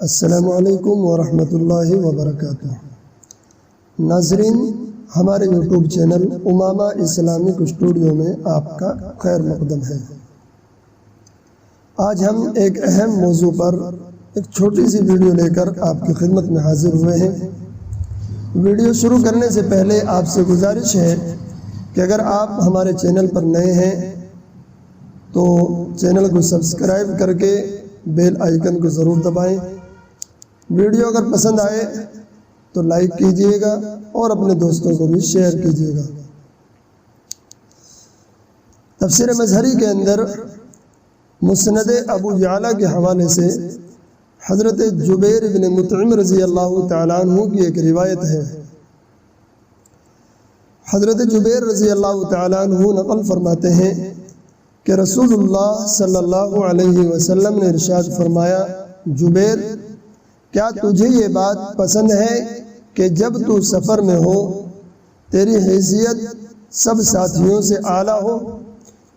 السلام علیکم ورحمۃ اللہ وبرکاتہ۔ ناظرین، ہمارے یوٹیوب چینل امامہ اسلامک اسٹوڈیو میں آپ کا خیر مقدم ہے۔ آج ہم ایک اہم موضوع پر ایک چھوٹی سی ویڈیو لے کر آپ کی خدمت میں حاضر ہوئے ہیں۔ ویڈیو شروع کرنے سے پہلے آپ سے گزارش ہے کہ اگر آپ ہمارے چینل پر نئے ہیں تو چینل کو سبسکرائب کر کے بیل آئیکن کو ضرور دبائیں۔ ویڈیو اگر پسند آئے تو لائک کیجئے گا اور اپنے دوستوں کو بھی شیئر کیجئے گا۔ تفسیر مظہری کے اندر مسند ابو یعلا کے حوالے سے حضرت جبیر بن مطعم رضی اللہ تعالیٰ عنہ کی ایک روایت ہے۔ حضرت جبیر رضی اللہ تعالیٰ عنہ نقل فرماتے ہیں کہ رسول اللہ صلی اللہ علیہ وسلم نے ارشاد فرمایا، جبیر، کیا تجھے یہ بات پسند ہے کہ جب تو سفر میں ہو تیری حیثیت سب ساتھیوں سے اعلیٰ ہو،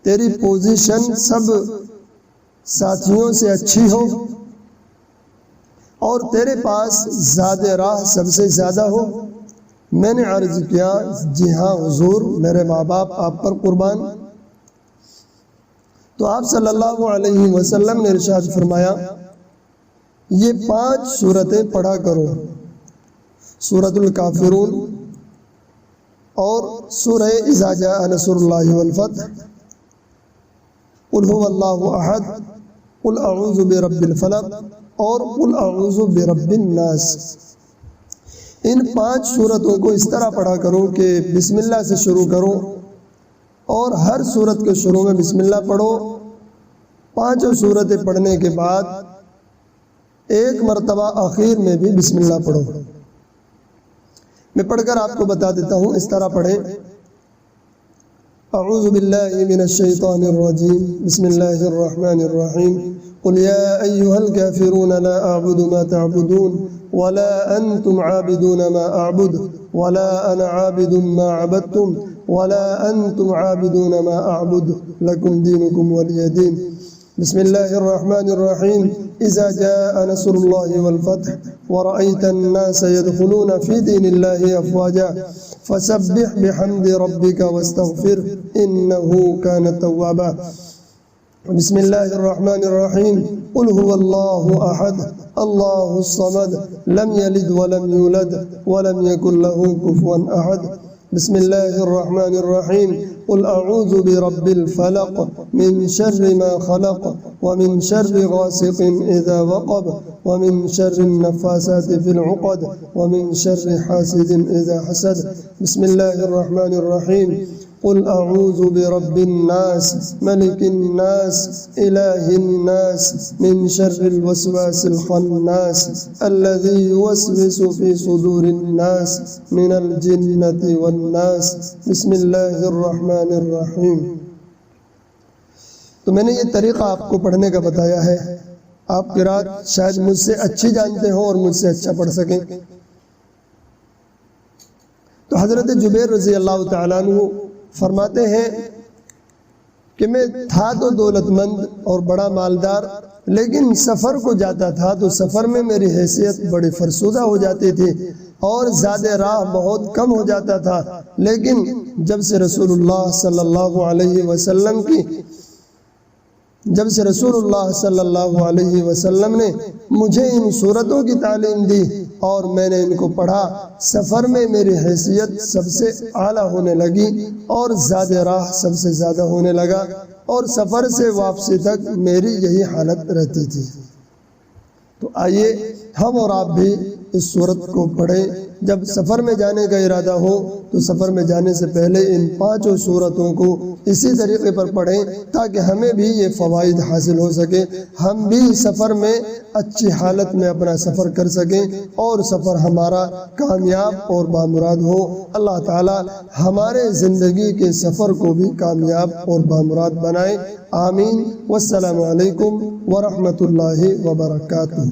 تیری پوزیشن سب ساتھیوں سے اچھی ہو اور تیرے پاس زاد راہ سب سے زیادہ ہو؟ میں نے عرض کیا، جی ہاں حضور، میرے ماں باپ آپ پر قربان۔ تو آپ صلی اللہ علیہ وسلم نے ارشاد فرمایا، یہ 5 سورتیں پڑھا کرو، سورۃ الکافرون اور سورہ اذا جاء نصر اللہ والفتح، قل هو اللہ احد، قل اعوذ برب الفلق اور قل اعوذ برب الناس۔ ان 5 سورتوں کو اس طرح پڑھا کرو کہ بسم اللہ سے شروع کرو اور ہر سورت کے شروع میں بسم اللہ پڑھو۔ 5 سورتیں پڑھنے کے بعد ایک مرتبہ آخر میں بھی بسم اللہ پڑھو۔ میں پڑھ کر آپ کو بتا دیتا ہوں، اس طرح پڑھیں۔ اعوذ باللہ من الشیطان الرجیم، بسم اللہ الرحمن الرحیم، قل یا ایہا الکافرون لا اعبد ما تعبدون ولا انتم عابدون ما اعبد ولا انا عابد ما عبدتم ولا انتم عابدون ما اعبد لکم دینکم ولی دین۔ بسم اللہ الرحمن الرحیم، اذا جاء نصر اللہ والفتح ورأيت الناس يدخلون في دين الله افواجا فسبح بحمد ربك واستغفر انه كان توابا۔ بسم اللہ الرحمن الرحیم، قل هو اللہ احد اللہ الصمد لم يلد ولم يولد ولم يكن له كفوا احد۔ بسم اللہ الرحمن الرحیم، قل اعوذ برب الفلق من شر ما خلق ومن شر غاسق اذا وقب ومن شر النفاثات في العقد ومن شر حاسد اذا حسد۔ بسم اللہ الرحمن الرحیم، قل اعوذ برب الناس ملك الناس اله الناس من شر الوسواس الخناس الذي يوسوس في صدور الناس من الجنة والناس۔ بسم اللہ الرحمن الرحیم۔ تو میں نے یہ طریقہ آپ کو پڑھنے کا بتایا ہے، آپ قرات شاید مجھ سے اچھی جانتے ہوں اور مجھ سے اچھا پڑھ سکیں۔ تو حضرت جبیر رضی اللہ تعالیٰ عنہ فرماتے ہیں کہ میں تھا تو دولت مند اور بڑا مالدار، لیکن سفر کو جاتا تھا تو سفر میں میری حیثیت بڑی فرسودہ ہو جاتی تھی اور زاد راہ بہت کم ہو جاتا تھا، لیکن جب سے رسول اللہ صلی اللہ علیہ وسلم نے مجھے ان سورتوں کی تعلیم دی اور میں نے ان کو پڑھا، سفر میں میری حیثیت سب سے اعلیٰ ہونے لگی اور زاد راہ سب سے زیادہ ہونے لگا اور سفر سے واپسی تک میری یہی حالت رہتی تھی۔ تو آئیے ہم اور آپ بھی اس سورت کو پڑھیں۔ جب سفر میں جانے کا ارادہ ہو تو سفر میں جانے سے پہلے ان 5 سورتوں کو اسی طریقے پر پڑھیں تاکہ ہمیں بھی یہ فوائد حاصل ہو سکے، ہم بھی سفر میں اچھی حالت میں اپنا سفر کر سکیں اور سفر ہمارا کامیاب اور بامراد ہو۔ اللہ تعالی ہمارے زندگی کے سفر کو بھی کامیاب اور بامراد بنائے، آمین۔ والسلام علیکم ورحمۃ اللہ وبرکاتہ۔